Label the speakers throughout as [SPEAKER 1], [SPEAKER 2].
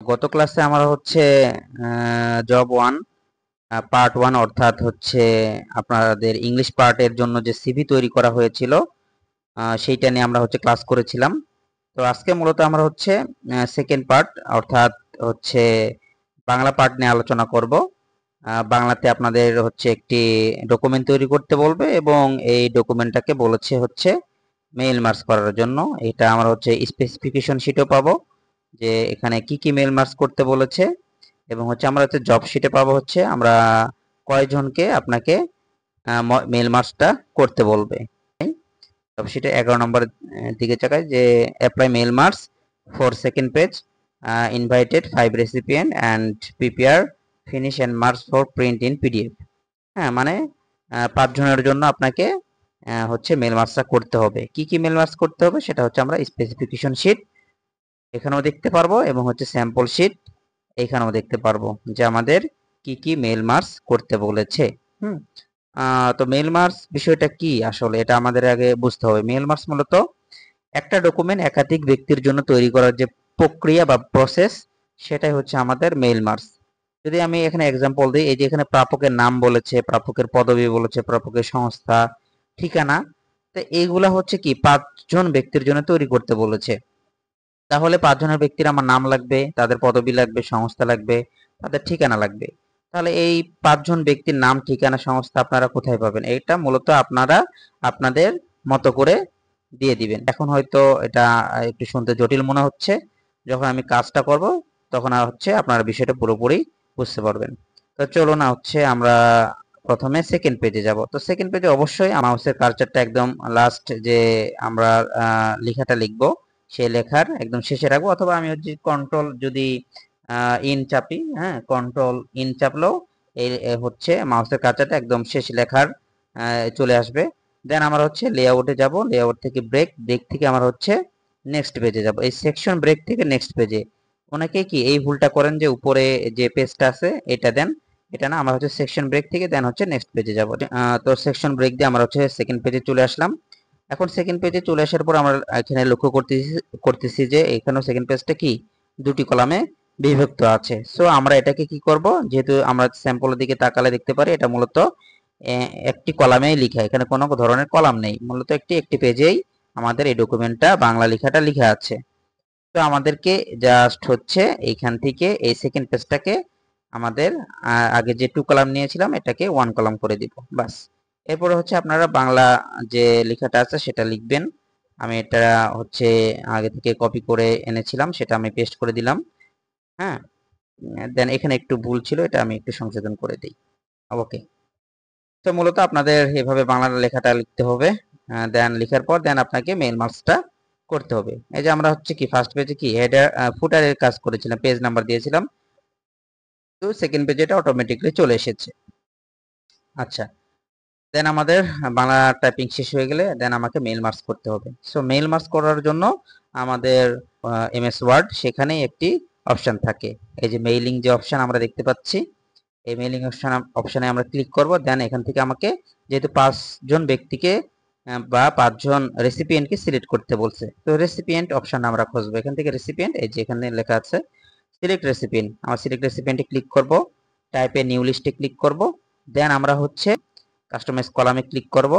[SPEAKER 1] গত ক্লাসে আমরা হচ্ছে জব 1 পার্ট 1 অর্থাৎ হচ্ছে আপনাদের ইংলিশ পার্টের জন্য যে সিভি তৈরি করা হয়েছিল সেইটা নিয়ে আমরা হচ্ছে ক্লাস করেছিলাম। তো আজকে মূলত আমরা হচ্ছে সেকেন্ড পার্ট অর্থাৎ হচ্ছে বাংলা পার্ট নিয়ে আলোচনা করব। বাংলাতে আপনাদের হচ্ছে একটি ডকুমেন্ট তৈরি করতে বলবে এবং এই ডকুমেন্টটাকে বলেছে হচ্ছে মেইল মার্জ করার জন্য। এটা আমরা হচ্ছে স্পেসিফিকেশন শিটও পাবো যে এখানে কি কি মেইল মার্জ করতে বলেছে, এবং হচ্ছে আমরা হচ্ছে জব শিটে পাবো হচ্ছে আমরা কয়জনকে আপনাকে মেইল মার্জটা করতে বলবে। জব শিটে 11 নম্বর দিকে চাকায় যে apply mail merge for second page, invited 5 recipient and prepare finish and merge for print in PDF. হ্যাঁ, মানে 5 জনের জন্য আপনাকে হচ্ছে মেইল মার্জটা করতে হবে। কি কি মেইল মার্জ করতে হবে সেটা হচ্ছে আমরা স্পেসিফিকেশন শিট এখানেও দেখতে পারবো এবং হচ্ছে স্যাম্পল শিট এখানেও দেখতে পারবো যে আমাদের কি কি মেইল মার্জ করতে বলেছে। হুম তো মেইল মার্জ বিষয়টা কি আসলে এটা আমাদের আগে বুঝতে হবে। মেইল মার্জ মূলত একটা ডকুমেন্ট একাধিক ব্যক্তির জন্য তৈরি করার যে প্রক্রিয়া বা প্রসেস, সেটাই হচ্ছে আমাদের মেইল মার্জ। যদি আমি এখানে এক্সাম্পল দিই, এই যে এখানে প্রাপকের নাম বলেছে, প্রাপকের পদবি বলেছে, প্রাপকের সংস্থা, ঠিকানা, তো এইগুলা হচ্ছে কি 5 জন ব্যক্তির জন্য তৈরি করতে বলেছে। তাহলে 5 জনের ব্যক্তির আমার নাম লাগবে, তাদের পদবি লাগবে, সংস্থা লাগবে, তাদের ঠিকানা লাগবে। তাহলে এই 5 জন ব্যক্তির নাম, ঠিকানা, সংস্থা আপনারা কোথায় পাবেন? এটা মূলত আপনারা আপনাদের মতো করে দিয়ে দিবেন। এখন হয়তো এটা একটু শুনতে জটিল মনে হচ্ছে, যখন আমি কাজটা করব তখন হচ্ছে আপনারা বিষয়টা পুরোপুরি বুঝতে পারবেন। তো চলুন হচ্ছে আমরা প্রথমে সেকেন্ড পেজে যাব। তো সেকেন্ড পেজে অবশ্যই মাউসের কার্সারটা একদম লাস্ট যে আমরা লেখাটা লিখবো সেই লেখার একদম শেষে রাখবো, অথবা আমি হচ্ছে কন্ট্রোল যদি ইন চাপি, হ্যাঁ কন্ট্রোল ইন চাপলেও এই হচ্ছে মাউসের কার্সারটা একদম শেষ লেখার চলে আসবে। দেন আমরা হচ্ছে লেআউটে যাব, লেআউট থেকে ব্রেক, ব্রেক থেকে আমরা হচ্ছে নেক্সট পেজে যাব। এই সেকশন ব্রেক থেকে নেক্সট পেজে অনেকে কি এই ভুলটা করেন যে উপরে যে পেজটা আছে এটা দেন, এটা না, আমরা হচ্ছে সেকশন ব্রেক থেকে দেন হচ্ছে নেক্সট পেজে যাব। তো সেকশন ব্রেক দিয়ে আমরা হচ্ছে সেকেন্ড পেজে চলে আসলাম। এখন সেকেন্ড পেজে চলে আসার পর আমরা এখানে লক্ষ্য করতেছি যে এখানেও সেকেন্ড পেজটা কি দুটি কলামে বিভক্ত আছে। সো আমরা এটাকে কি করব, যেহেতু আমরা স্যাম্পলের দিকে তাকালে দেখতে পারি এটা মূলত একটি কলামেই লেখা, এখানে কোনো ধরনের কলাম নেই, মূলত একটি পেজেই আমাদের এই ডকুমেন্টটা বাংলা লেখাটা লেখা আছে। তো আমাদেরকে জাস্ট হচ্ছে এইখান থেকে এই সেকেন্ড পেজটাকে আমাদের আগে যে 2 কলাম নিয়েছিলাম এটাকে 1 কলাম করে দিব, বাস। এরপরে হচ্ছে আপনারা বাংলা যে লেখাটা আছে সেটা লিখবেন। আমি এটা হচ্ছে আগে থেকে কপি করে এনেছিলাম, সেটা আমি পেস্ট করে দিলাম। হ্যাঁ, দেন এখানে একটু ভুল ছিল, এটা আমি একটু সংশোধন করে দিই। ওকে। তো মূলত আপনাদের এভাবে বাংলা লেখাটা লিখতে হবে। দেন লেখার পর দেন আপনাকে মেইল মার্কসটা করতে হবে। এই যে আমরা হচ্ছে কি ফার্স্ট পেজে কি হেডার ফুটারের কাজ করেছিলাম, পেজ নাম্বার দিয়েছিলাম, তো সেকেন্ড পেজে এটা অটোমেটিক্যালি চলে এসেছে। আচ্ছা, দেন আমাদের বাংলা টাইপিং শেষ হয়ে গেলে দেন আমাকে মেইল মার্কস করতে হবে। সো মেইল মার্কস করার জন্য আমাদের এমএস ওয়ার্ড সেখানে একটি অপশন থাকে, এই যে মেইলিং যে অপশন আমরা দেখতে পাচ্ছি, এই মেইলিং অপশনে আমরা ক্লিক করব। দেন এখান থেকে আমাকে যেহেতু 5 জন ব্যক্তিকে বা 5 জন রেসিপিয়েন্টকে সিলেক্ট করতে বলছে, তো রেসিপিয়েন্ট অপশন আমরা খুঁজবো। এখান থেকে রেসিপিয়েন্ট, এই যে এখানে লেখা আছে সিলেক্ট রেসিপিয়েন্ট, আমরা সিলেক্ট রেসিপিয়েন্টে ক্লিক করব, টাইপে নিউ লিস্টে ক্লিক করব। দেন আমরা হচ্ছে কাস্টমাইজ কলামে ক্লিক করব।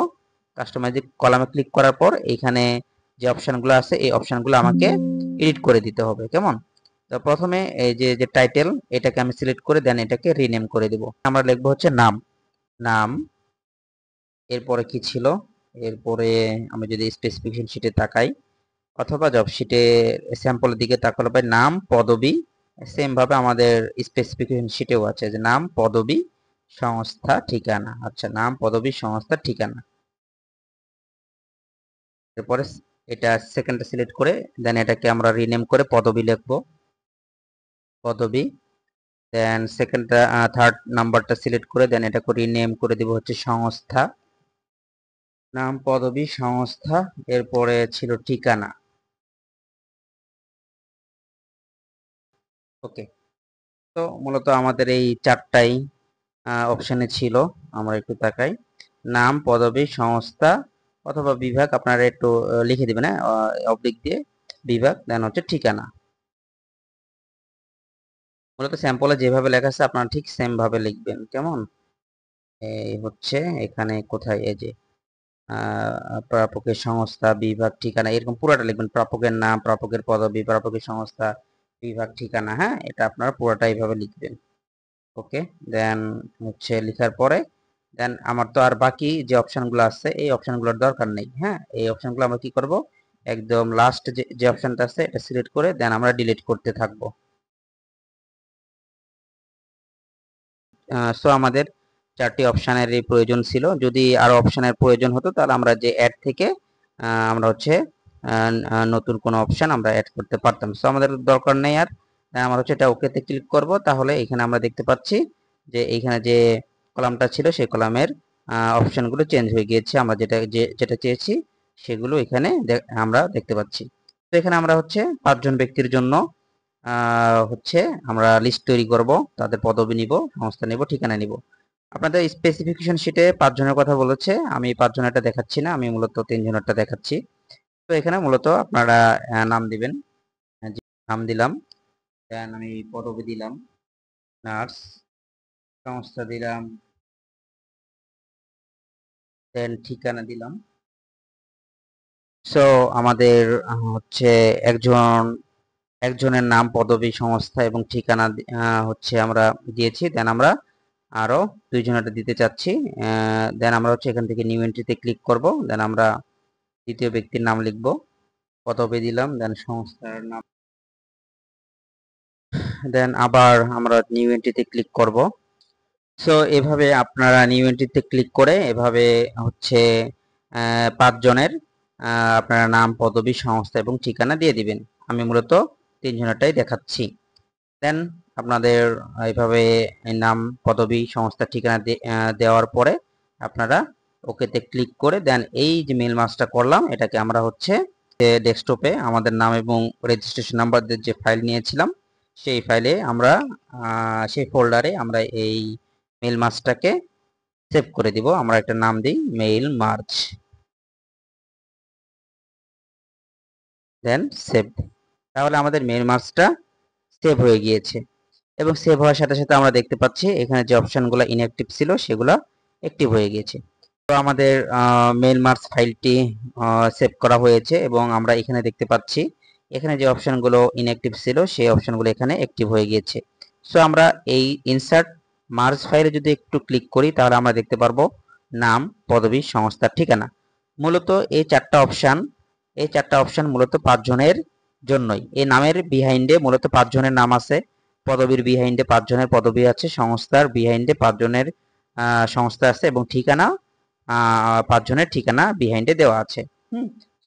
[SPEAKER 1] কাস্টমাইজ কলামে ক্লিক করার পর এখানে যে অপশনগুলো আছে এই অপশনগুলো আমাকে এডিট করে দিতে হবে, কেমন? তো প্রথমে এই যে যে টাইটেল এটাকে আমি সিলেক্ট করে দেন এটাকে রিনেম করে দিব। আমরা লিখবো হচ্ছে নাম, নাম, এরপরে কি ছিল, এরপরে আমি যদি স্পেসিফিকেশন শিটে তাকাই অথবা জব শিটে স্যাম্পলের দিকে তাকালে পাই নাম, পদবি, সেম ভাবে আমাদের স্পেসিফিকেশন শিটেও আছে যে নাম, পদবি, সংস্থা, ঠিকানা। আচ্ছা, নাম, পদবি, সংস্থা, ঠিকানা। এরপরে এটা সেকেন্ডটা সিলেক্ট করে দেন এটাকে আমরা রিনেম করে পদবি লিখবো, পদবি। দেন সেকেন্ডটা থার্ড নাম্বারটা সিলেক্ট করে দেন এটাকে রিনেম করে দিব হচ্ছে সংস্থা, নাম, পদবি, সংস্থা। এরপরে ছিল ঠিকানা। ওকে। তো মূলত আমাদের এই চারটাই অপশনে ছিল। আমরা একটু তাকাই, নাম, পদবি, সংস্থা অথবা বিভাগ, আপনারা একটু লিখে দিবেন, হ্যাঁ অবলিক দিয়ে বিভাগ, দেন হচ্ছে ঠিকানা। মূলত স্যাম্পলে যেভাবে লেখা আছে আপনারা ঠিক সেম ভাবে লিখবেন। কেমন? এই হচ্ছে এখানে কোথায় এই যে প্রাপকের সংস্থা, বিভাগ, ঠিকানা এরকম পুরোটা লিখবেন। প্রাপকের নাম, প্রাপকের পদবি, প্রাপকের সংস্থা, বিভাগ, ঠিকানা। হ্যাঁ, এটা আপনারা পুরোটা এইভাবে লিখবেন। ওকে, দেন হচ্ছে লিখার পরে দেন আমার তো আর বাকি যে অপশনগুলো আছে এই অপশনগুলোর দরকার নেই। হ্যাঁ, এই অপশনগুলো আমরা কি করব, একদম লাস্ট যে অপশনটা আছে এটা সিলেক্ট করে দেন আমরা ডিলিট করতে থাকবো। সো আমাদের 4টি অপশনেরই প্রয়োজন ছিল। যদি আরো অপশনের প্রয়োজন হতো তাহলে আমরা যে অ্যাড থেকে আমরা হচ্ছে নতুন কোনো অপশন আমরা অ্যাড করতে পারতাম। সো আমাদের দরকার নেই আর। আমরা হচ্ছে এটা ওকেতে ক্লিক করব। তাহলে এখানে আমরা দেখতে পাচ্ছি যে এইখানে যে কলামটা ছিল সেই কলামের অপশনগুলো চেঞ্জ হয়ে গিয়েছে। আমরা যেটা চেয়েছি সেগুলো এখানে আমরা দেখতে পাচ্ছি। তো এখানে আমরা হচ্ছে 5 জন ব্যক্তির জন্য হচ্ছে আমরা লিস্ট তৈরি করব, তাদের পদবি নিব, সংস্থা নিব, ঠিকানা নিব। আপনাদের স্পেসিফিকেশন শিটে 5 জনের কথা বলেছে, আমি 5 জনেরটা দেখাচ্ছি না, আমি মূলত 3 জনেরটা দেখাচ্ছি। তো এখানে মূলত আপনারা নাম দিবেন। যে নাম দিলাম, দেন আমি পদবি দিলাম নার্স, সংস্থা দিলাম, দেন ঠিকানা দিলাম। সো আমাদের হচ্ছে একজনের নাম, পদবি, সংস্থা এবং ঠিকানা হচ্ছে আমরা দিয়েছি। দেন আমরা আরো 2 জনেরটা দিতে চাচ্ছি। দেন আমরা হচ্ছে এখান থেকে নিউ এন্ট্রিতে ক্লিক করব। দেন আমরা দ্বিতীয় ব্যক্তির নাম লিখব, পদবি দিলাম, দেন সংস্থার নাম, দেন আবার আমরা নিউ এন্ট্রিতে ক্লিক করব। সো এভাবে আপনারা নিউ এন্ট্রিতে ক্লিক করে এভাবে হচ্ছে 5 জনের আপনারা নাম, পদবি, সংস্থা এবং ঠিকানা দিয়ে দিবেন। আমি মূলত 3 জনেরটাই দেখাচ্ছি। দেন আপনাদের এইভাবে নাম, পদবি, সংস্থা, ঠিকানা দেওয়ার পরে আপনারা ওকেতে ক্লিক করে দেন এই যে মেল মার্জটা করলাম এটাকে আমরা হচ্ছে ডেস্কটপে আমাদের নাম এবং রেজিস্ট্রেশন নাম্বার যে ফাইল নিয়েছিলাম সেই ফাইলে আমরা সেই ফোল্ডারে আমরা এই মেল মার্জটাকে সেভ করে দিব। আমরা একটা নাম দিই মেইল মার্জ, দেন সেভ। তাহলে আমাদের মেইল মার্জটা সেভ হয়ে গিয়েছে এবং সেভ হওয়ার সাথে সাথে আমরা দেখতে পাচ্ছি এখানে যে অপশনগুলো ইনঅ্যাক্টিভ ছিল সেগুলো অ্যাক্টিভ হয়ে গিয়েছে। তো আমাদের মেইল মার্জ ফাইলটি সেভ করা হয়েছে এবং আমরা এখানে দেখতে পাচ্ছি এখানে যে অপশনগুলো ইনঅ্যাক্টিভ ছিল সেই অপশনগুলো এখানে অ্যাক্টিভ হয়ে গিয়েছে। সো আমরা এই ইনসার্ট মার্জ ফাইলে যদি একটু ক্লিক করি তাহলে আমরা দেখতে পারবো নাম, পদবি, সংস্থার ঠিকানা। মূলত এই চারটা অপশন মূলত 5 জনের জন্যই। এই নামের বিহাইন্ডে মূলত 5 জনের নাম আছে, পদবীর বিহাইন্ডে 5 জনের পদবি আছে, সংস্থার বিহাইন্ডে 5 জনের সংস্থা আছে এবং ঠিকানা 5 জনের ঠিকানা বিহাইন্ডে দেওয়া আছে।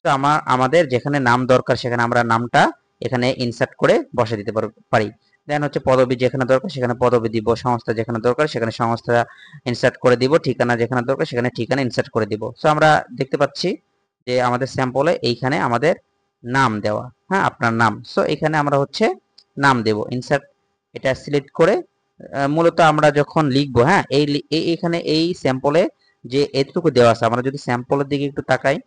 [SPEAKER 1] তো আমাদের যেখানে নাম দরকার সেখানে আমরা নামটা এখানে ইনসার্ট করে বসে দিতে পারি। দেন হচ্ছে পদবি যেখানে দরকার সেখানে পদবি দিব, সংস্থা যেখানে দরকার সেখানে সংস্থা ইনসার্ট করে দিব, ঠিকানা যেখানে দরকার সেখানে ঠিকানা ইনসার্ট করে দিব। সো আমরা দেখতে পাচ্ছি যে আমাদের স্যাম্পলে এইখানে আমাদের নাম দেওয়া, হ্যাঁ আপনার নাম। সো এখানে আমরা হচ্ছে নাম দেব, ইনসার্ট এটা সিলেক্ট করে মূলত আমরা যখন লিখবো, হ্যাঁ এখানে এই স্যাম্পলে যে এটুকু দেওয়া আছে আমরা যদি স্যাম্পলের দিকে একটু তাকাই,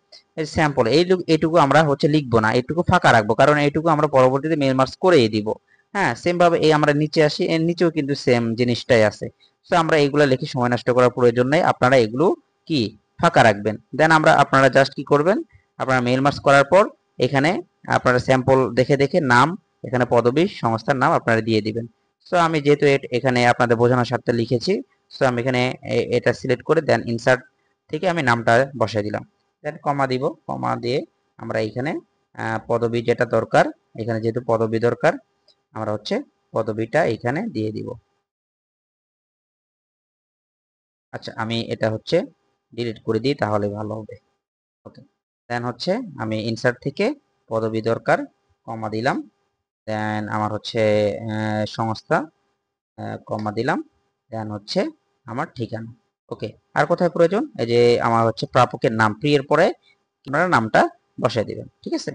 [SPEAKER 1] স্যাম্পল এইটুকু আমরা হচ্ছে লিখবো না, এইটুকু ফাঁকা রাখবো কারণ এইটুকু আমরা পরবর্তীতে মেল মার্জ করেই দিব। হ্যাঁ, সেম ভাবে এই আমরা নিচে আসি, এর নিচেও কিন্তু সেম জিনিসটাই আছে। তো আমরা এগুলো লিখে সময় নষ্ট করার প্রয়োজন নেই, আপনারা এগুলো কি ফাঁকা রাখবেন। দেন আপনারা জাস্ট কি করবেন, আপনারা মেল মার্জ করার পর এখানে আপনারা স্যাম্পল দেখে দেখে নাম, এখানে পদবি, সংস্থার নাম আপনারা দিয়ে দিবেন। সো আমি যেহেতু এখানে আপনাদের বোঝানোর স্বার্থে লিখেছি, সো আমি এখানে এটা সিলেক্ট করে দেন ইনসার্ট থেকে আমি নামটা বসাই দিলাম। দেন কমা দিব, কমা দিয়ে আমরা এখানে পদবি যেটা দরকার, এখানে যেহেতু পদবি দরকার আমরা হচ্ছে পদবিটা এখানে দিয়ে দিব। আচ্ছা, আমি এটা হচ্ছে ডিলিট করে দিই তাহলে ভালো হবে। ওকে, দেন হচ্ছে আমি ইনসার্ট থেকে পদবি দরকার, কমা দিলাম। দেন আমার হচ্ছে সংস্থা, কমা দিলাম। দেন হচ্ছে আমার ঠিকানা। ওকে, আর কোথায় প্রয়োজন, এই যে আমার হচ্ছে প্রাপকের নাম, প্রিয়ের পরে আপনারা নামটা বসাই দিবেন, ঠিক আছে।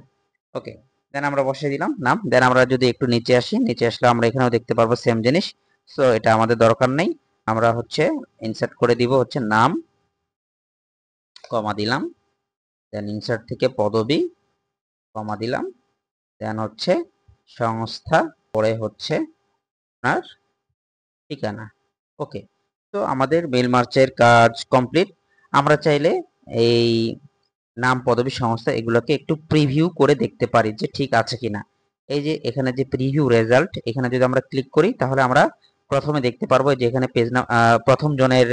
[SPEAKER 1] ওকে, দেন আমরা বসাই দিলাম নাম। দেন আমরা যদি একটু নিচে আসি, নিচে আসলে আমরা এখানেও দেখতে পারবো সেম জিনিস। সো এটা আমাদের দরকার নেই, আমরা হচ্ছে ইনসার্ট করে দিব হচ্ছে নাম, কমা দিলাম। দেন ইনসার্ট থেকে পদবি, কমা দিলাম। দেন হচ্ছে সংস্থা, পরে হচ্ছে আপনার ঠিকানা। ওকে, তো আমাদের মেল মার্চের কাজ কমপ্লিট। আমরা চাইলে এই নাম, পদবী, সংস্থা এগুলোকে একটু প্রিভিউ করে দেখতে পারি যে ঠিক আছে কিনা। এই যে এখানে যে প্রিভিউ রেজাল্ট, এখানে যদি আমরা ক্লিক করি তাহলে আমরা প্রথমে দেখতে পারবো যে এখানে প্রথম জনের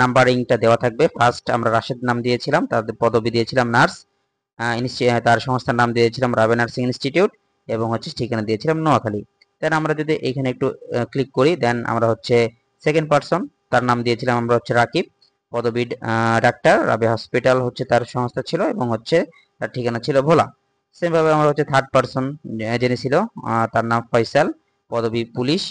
[SPEAKER 1] নাম্বারিংটা দেওয়া থাকবে। ফার্স্ট আমরা রাশেদ নাম দিয়েছিলাম, তার পদবী দিয়েছিলাম নার্স, তার সংস্থার নাম দিয়েছিলাম রাবে নার্সিং ইনস্টিটিউট, এবং হচ্ছে ঠিকানা দিয়েছিলাম নোয়াখালী। দেন আমরা যদি এখানে একটু ক্লিক করি, দেন আমরা হচ্ছে সেকেন্ড পার্সন, তার নাম দিয়েছিলাম আমরা হচ্ছে রাকিব, পদবী ডাক্তার, রাবে হসপিটাল হচ্ছে তার সংস্থা ছিল, এবং হচ্ছে তার ঠিকানা ছিল ভোলা। সেম ভাবে আমরা হচ্ছে থার্ড পার্সন যিনি ছিল, তার নাম ফয়সাল, পদবী পুলিশ,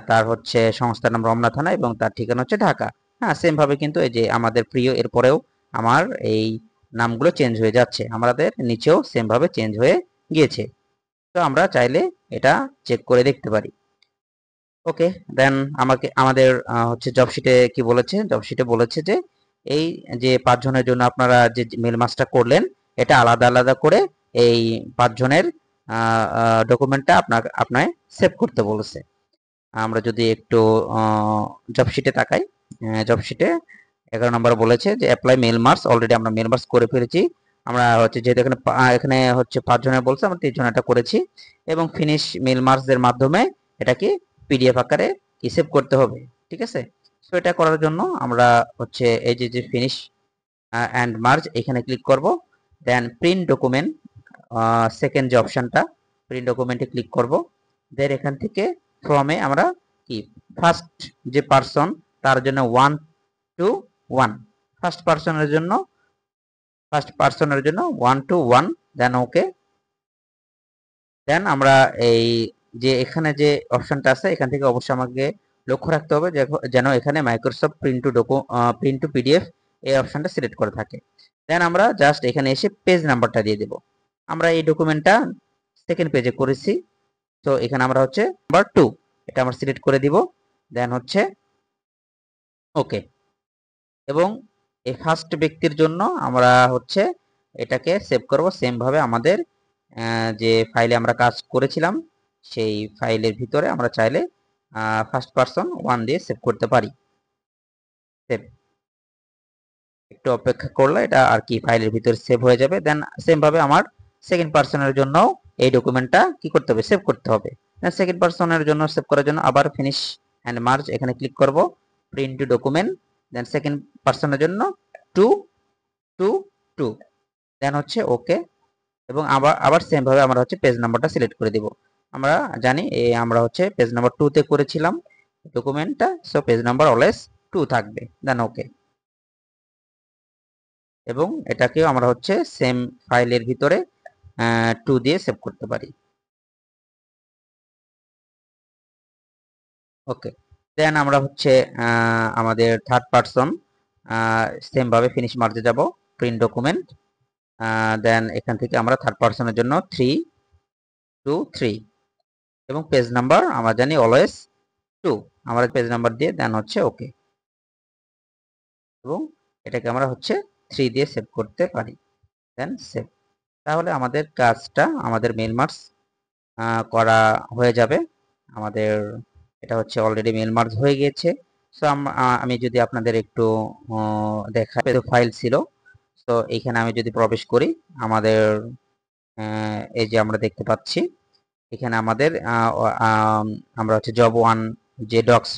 [SPEAKER 1] তার হচ্ছে সংস্থার নাম রমনা থানা, এবং তার ঠিকানা হচ্ছে ঢাকা। হ্যাঁ, সেম ভাবে কিন্তু এই যে আমাদের প্রিয় এরপরেও আমার এই নামগুলো চেঞ্জ হয়ে যাচ্ছে, আমাদের নিচেও সেম ভাবে চেঞ্জ হয়ে গিয়েছে। তো আমরা চাইলে এটা চেক করে দেখতে পারি। ওকে, দেন আমাদের হচ্ছে জব শিটে কি বলেছে, জব শিটে বলেছে যে এই যে 5 জনের জন্য আপনারা যে মেল মাসটা করলেন, এটা আলাদা আলাদা করে এই 5 জনের ডকুমেন্টটা আপনার সেভ করতে বলেছে। আমরা যদি একটু জব শিটে তাকাই, জব শিটে 11 নম্বর বলেছে যে অ্যাপ্লাই মেল মার্কস, অলরেডি আমরা মেল মার্কস করে ফেলেছি। আমরা হচ্ছে যেহেতু এখানে হচ্ছে 5 জনের বলছে, আমরা 3 জনেরটা করেছি, এবং ফিনিশ মেল মার্কস এর মাধ্যমে এটাকে পিডিএফ আকারে সেভ করতে হবে। ঠিক আছে, সো এটা করার জন্য আমরা হচ্ছে এই যে ফিনিশ অ্যান্ড মার্জ এখানে ক্লিক করব। দেন প্রিন্ট ডকুমেন্ট, সেকেন্ড যে অপশনটা প্রিন্ট ডকুমেন্টে ক্লিক করব। দেন এখান থেকে ফ্রমে আমরা কি ফার্স্ট যে পারসন তার জন্য 1 to 1, ফার্স্ট পারসনের জন্য 1 to 1, দেন ওকে। দেন আমরা এই যে এখানে যে অপশনটা আছে এখান থেকে অবশ্যই আমাকে লক্ষ্য রাখতে হবে যেন এখানে মাইক্রোসফট প্রিন্ট টু পিডিএফ এই অপশনটা সিলেক্ট করে থাকে। দেন আমরা জাস্ট এখানে এসে পেজ নাম্বারটা দিয়ে দেব। আমরা এই ডকুমেন্টটা সেকেন্ড পেজে করেছি, তো এখানে আমরা হচ্ছে নাম্বার 2 এটা আমরা সিলেক্ট করে দিব। দেন হচ্ছে ওকে, এবং এই ফার্স্ট ব্যক্তির জন্য আমরা হচ্ছে এটাকে সেভ করব সেম ভাবে আমাদের যে ফাইলে আমরা কাজ করেছিলাম সেই ফাইলের ভিতরে আমরা চাইলে ফার্স্ট পারসন 1 দিয়ে সেভ করতে পারি। সেভ, একটু অপেক্ষা করলে এটা আর কি ফাইলের ভিতরে সেভ হয়ে যাবে। দেন সেম ভাবে আমার সেকেন্ড পারসনের জন্য এই ডকুমেন্টটা কি করতে হবে, সেভ করতে হবে। দেন সেকেন্ড পারসনের জন্য সেভ করার জন্য আবার ফিনিশ এন্ড মার্জ এখানে ক্লিক করব, print to document, then second পারসনের জন্য 2 2 2, দেন হচ্ছে ওকে, এবং আবার সেম ভাবে আমরা হচ্ছে পেজ নাম্বারটা সিলেক্ট করে দিব। আমরা জানি আমরা হচ্ছে পেজ নাম্বার 2 তে করেছিলাম ডকুমেন্টটা, সো পেজ নাম্বার অলওয়েজ 2 থাকবে। দেন ওকে, এবং এটাকেও আমরা হচ্ছে সেম ফাইলের ভিতরে 2 দিয়ে সেভ করতে পারি। ওকে, দেন আমরা হচ্ছে আমাদের থার্ড পারসন সেম ভাবে ফিনিশ মার্জে যাব, প্রিন্ট ডকুমেন্ট, দেন এখান থেকে আমরা থার্ড পারসনের জন্য 3 2 3, এবং পেজ নাম্বার আমরা জানি অলওয়েজ 2, আমরা পেজ নাম্বার দিয়ে দেন হচ্ছে ওকে, এবং এটাকে আমরা হচ্ছে 3 দিয়ে সেভ করতে পারি। দেন সেভ, তাহলে আমাদের কাজটা আমাদের মেল মার্কস করা হয়ে যাবে। আমাদের এটা হচ্ছে অলরেডি মেল মার্জ হয়ে গিয়েছে। সো আমি যদি আপনাদের একটু দেখাই, ফাইল ছিল, তো এইখানে আমি যদি প্রবেশ করি আমাদের এই যে আমরা দেখতে পাচ্ছি এখানে আমাদের আমরা হচ্ছে জব 1 যে ডক্স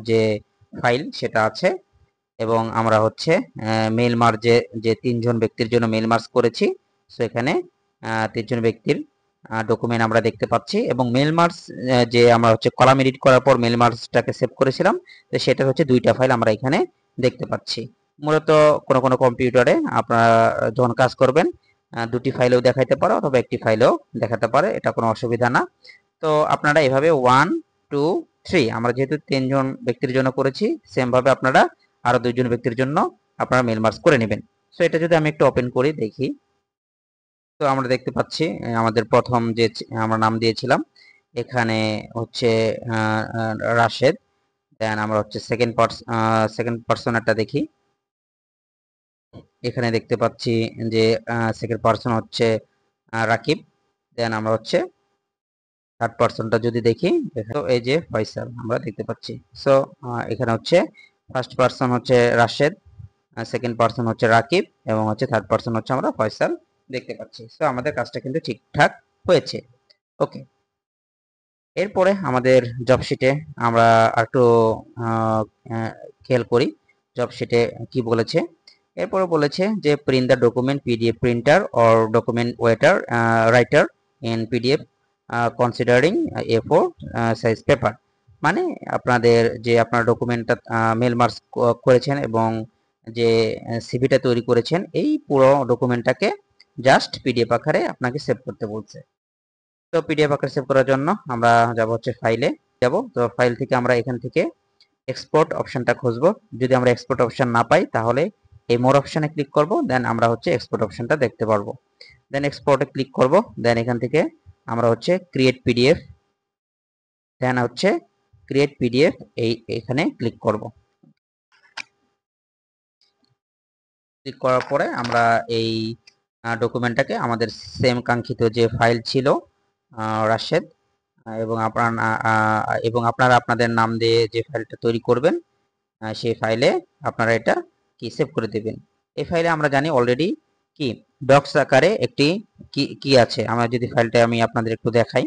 [SPEAKER 1] যে ফাইল সেটা আছে, এবং আমরা হচ্ছে মেল মার্জে যে 3 জন ব্যক্তির জন্য মেল মার্জ করেছি, সো এখানে 3 জন ব্যক্তির ডকুমেন্ট আমরা দেখতে পাচ্ছি, এবং মেল মার্জ যে আমরা হচ্ছে কলাম এডিট করার পর মেল মার্জটাকে সেভ করেছিলাম, তো সেটা হচ্ছে 2টা ফাইল আমরা এখানে দেখতে পাচ্ছি। মূলত কোনো কম্পিউটারে আপনারা যখন কাজ করবেন 2টি ফাইলেও দেখাইতে পারে অথবা একটি ফাইলেও দেখাতে পারে, এটা কোনো অসুবিধা না। তো আপনারা এভাবে 1 2 3 আমরা যেহেতু 3 জন ব্যক্তির জন্য করেছি, সেম ভাবে আপনারা আরো 2 জন ব্যক্তির জন্য আপনারা মেল মার্জ করে নেবেন। সো এটা যদি আমি একটু ওপেন করি দেখি, তো আমরা দেখতে পাচ্ছি আমাদের প্রথম যে আমরা নাম দিয়েছিলাম এখানে হচ্ছে রাশেদ। দেন আমরা হচ্ছে সেকেন্ড পার্সনেরটা দেখি, এখানে দেখতে পাচ্ছি যে সেকেন্ড পার্সন হচ্ছে রাকিব। দেন আমরা হচ্ছে থার্ড পার্সনটা যদি দেখি, তো এই যে ফয়সাল আমরা দেখতে পাচ্ছি। সো এখানে হচ্ছে ফার্স্ট পার্সন হচ্ছে রাশেদ, সেকেন্ড পার্সন হচ্ছে রাকিব, এবং হচ্ছে থার্ড পার্সন হচ্ছে আমরা ফয়সাল দেখতে পাচ্ছি। সো আমাদের কাজটা কিন্তু ঠিকঠাক হয়েছে। ওকে, এরপরে আমাদের জব শিটে আমরা একটু খেয়াল করি জব শিটে কি বলেছে। এরপরে বলেছে যে print the document PDF printer or document waiter writer in PDF considering A4 size paper. মানে আপনাদের যে আপনার ডকুমেন্টটা মেল মার্কস করেছেন এবং যে সিভিটা তৈরি করেছেন, এই পুরো ডকুমেন্টটাকে জাস্ট পিডিএফ আকারে আপনাকে সেভ করতে বলছে। তো পিডিএফ আকারে সেভ করার জন্য আমরা যাব হচ্ছে ফাইলে যাব। তো ফাইল থেকে আমরা এখান থেকে এক্সপোর্ট অপশনটা খুঁজবো। যদি আমরা এক্সপোর্ট অপশন না পাই তাহলে এই মোর অপশনে ক্লিক করব, দেন আমরা হচ্ছে এক্সপোর্ট অপশনটা দেখতে পারবো। দেন এক্সপোর্টে ক্লিক করব, দেন এখান থেকে আমরা হচ্ছে ক্রিয়েট পিডিএফ, দেন হচ্ছে ক্রিয়েট পিডিএফ এখানে ক্লিক করব। ক্লিক করার পরে আমরা এই ডকুমেন্টটাকে আমাদের সেম কাঙ্ক্ষিত যে ফাইল ছিল রাশেদ এবং আপনারা আপনাদের নাম দিয়ে যে ফাইলটা তৈরি করবেন, সেই ফাইলে আপনারা এটা কি সেভ করে দেবেন। এই ফাইলে আমরা জানি অলরেডি কি ডক্স আকারে একটি কি আছে। আমরা যদি ফাইলটা আমি আপনাদের একটু দেখাই,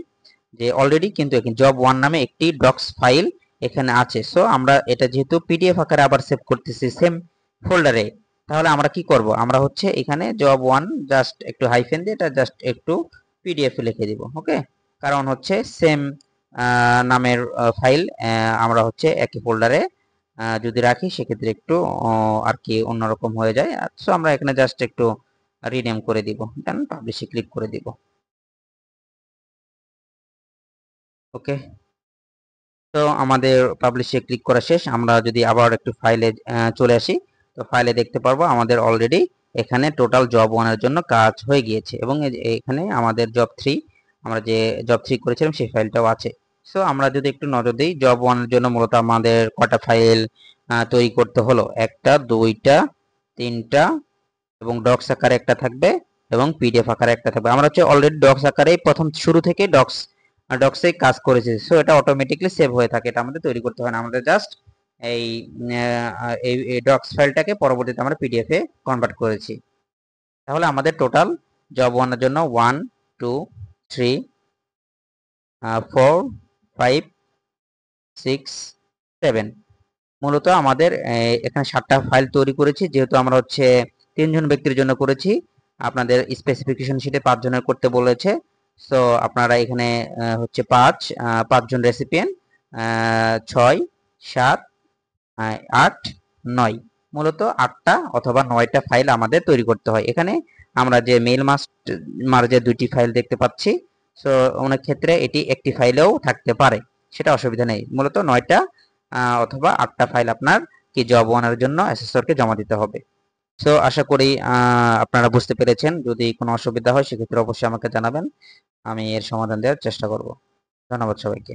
[SPEAKER 1] যে অলরেডি কিন্তু এখানে জব 1 নামে একটি ডক্স ফাইল এখানে আছে। সো আমরা এটা যেহেতু পিডিএফ আকারে আবার সেভ করতেছি সেম ফোল্ডারে, তাহলে আমরা কি করব, আমরা হচ্ছে এখানে জব 1 জাস্ট একটু হাইফেন দিয়ে এটা জাস্ট একটু পিডিএফ লিখে দিব। ওকে, কারণ হচ্ছে সেম নামের ফাইল আমরা হচ্ছে একই ফোল্ডারে যদি রাখি সেক্ষেত্রে একটু আর কি অন্যরকম হয়ে যায়। সো আমরা এখানে জাস্ট একটু রিনেম করে দিব, দেন পাবলিশে ক্লিক করে দিব। ওকে, তো আমাদের পাবলিশে ক্লিক করা শেষ। আমরা যদি আবার একটু ফাইলে চলে আসি, তো ফাইলে দেখতে পারবো আমাদের অলরেডি এখানে টোটাল জব 1 এর জন্য কাজ হয়ে গিয়েছে, এবং এখানে আমাদের জব 3 আমরা যে জব 3 করেছিলাম সেই ফাইলটাও আছে। সো আমরা যদি একটু নজর দিই, জব 1 এর জন্য মূলত আমাদের কটা ফাইল তৈরি করতে হলো, একটা, দুইটা, তিনটা, এবং ডক্স আকারে একটা থাকবে এবং পিডিএফ আকারে একটা থাকবে। আমরা হচ্ছে অলরেডি ডক্স আকারেই প্রথম শুরু থেকে ডক্সে কাজ করেছি। সো এটা অটোমেটিকলি সেভ হয়ে থাকে, এটা আমাদের তৈরি করতে হয় না। আমাদের জাস্ট এই ডক্স ফাইলটাকে পরবর্তীতে আমরা পিডিএফ এ কনভার্ট করেছি। তাহলে আমাদের টোটাল জব 1 এর জন্য 1 2 3 4 5 6 7 মূলত আমাদের এখানে 7টা ফাইল তৈরি করেছি। যেহেতু আমরা হচ্ছে 3 জন ব্যক্তির জন্য করেছি, আপনাদের স্পেসিফিকেশন শিটে 5 জনের করতে বলেছে। সো আপনারা এখানে হচ্ছে 5 জন রেসিপিয়েন্ট, 6 7 8 9 মূলত 8টা অথবা 9টা ফাইল আমাদের তৈরি করতে হয়। এখানে আমরা যে মেইল মার্জের 2টি ফাইল দেখতে পাচ্ছি, সো অনেক ক্ষেত্রে এটি একটি ফাইলেও থাকতে পারে, সেটা অসুবিধা নেই। মূলত 9টা অথবা 8টা ফাইল আপনার কি জব 1 এর জন্য অ্যাসেসরকে জমা দিতে হবে। সো আশা করি আপনারা বুঝতে পেরেছেন। যদি কোনো অসুবিধা হয় সেক্ষেত্রে অবশ্যই আমাকে জানাবেন, আমি এর সমাধান দেওয়ার চেষ্টা করব। ধন্যবাদ সবাইকে।